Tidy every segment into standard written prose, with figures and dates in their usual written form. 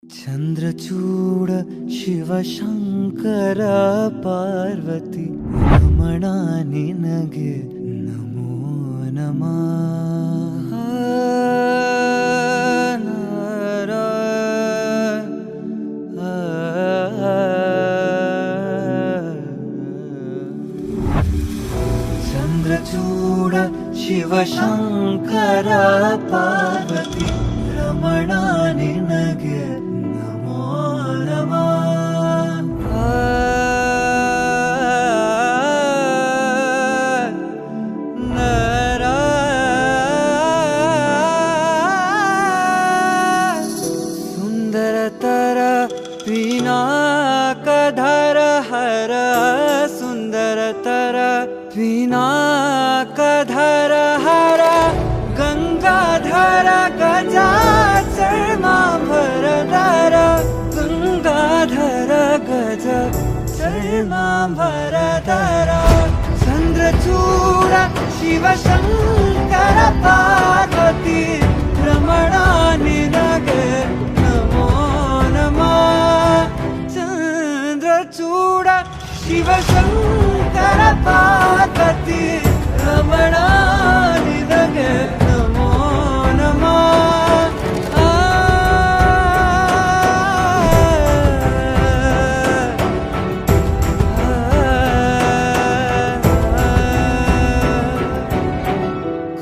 ಚಂದ್ರಚೂಡ ಶಿವಶಂಕರ ಪಾರ್ವತಿ ರಮಣ ನಿನಗೆ ನಮೋ ನಮಃ. ಚಂದ್ರಚೂಡ ಶಿವಶಂಕರ ಪಾರ್ವತಿ ರಮಣ ನಿನಗೆ ನಮೋ ನಮಃ. ಸುಂದರತರ ಪಿನಾಕಧರ ಹರ ಸುಂದರತರ ಪಿನಾಕಧರ ಹರ ಗಂಗಾಧರ ಗಜಾಚರ್ಮಾಂಬರಧರ ಗಂಗಾಧರ ಗಜ ಚರ್ಮಾಂಬರಧರ ಚಂದ್ರಚೂಡ ಶಿವಶಂಕರ ಪಾರ್ವತಿ ರಮಣ ನಿನಗೆ ನಮೋ ನಮಃ. ಚಂದ್ರಚೂಡ ಶಿವಶಂಕರ ಪಾರ್ವತಿ ರಮಣ ನಿನಗೆ ನಮೋ ನಮಃ.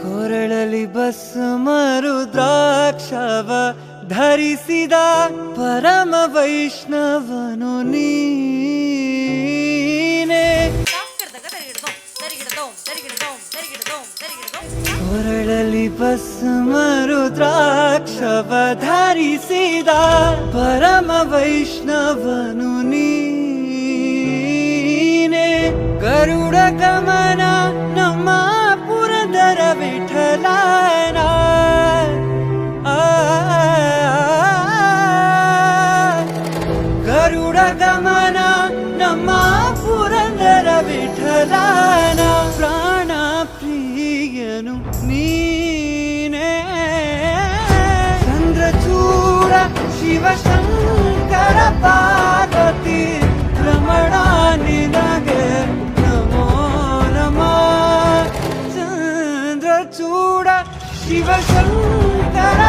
ಕೊರಳಲಿ ಭಸ್ಮ ರುದ್ರಾಕ್ಷವ ಧರಿಸಿದ ಪರಮ ವೈಷ್ಣವನು ನೀನೆ. ಕೊರಳಲಿ ಭಸ್ಮ ರುದ್ರಾಕ್ಷವ ಧರಿಸಿದ ಪರಮ ವೈಷ್ಣವನು ನೀನೆ. ಗರುಡ ಗಮನ ನಮ್ಮ ಪುರಂದರ ವಿಠಲನ ಗರುಡ ಗಮನ ನಮ್ಮ ಪುರಂದರ ವಿಠಲನ ಪ್ರಾಣ ಪ್ರಿಯನು ನೀನೇ. ಚಂದ್ರಚೂಡ ಶಿವಶಂಕರ ಪಾರ್ವತಿ ರಮಣ ನಿನಗೆ ನಮೋ ನಮಃ. ಚಂದ್ರಚೂಡ ಶಿವಶಂಕರ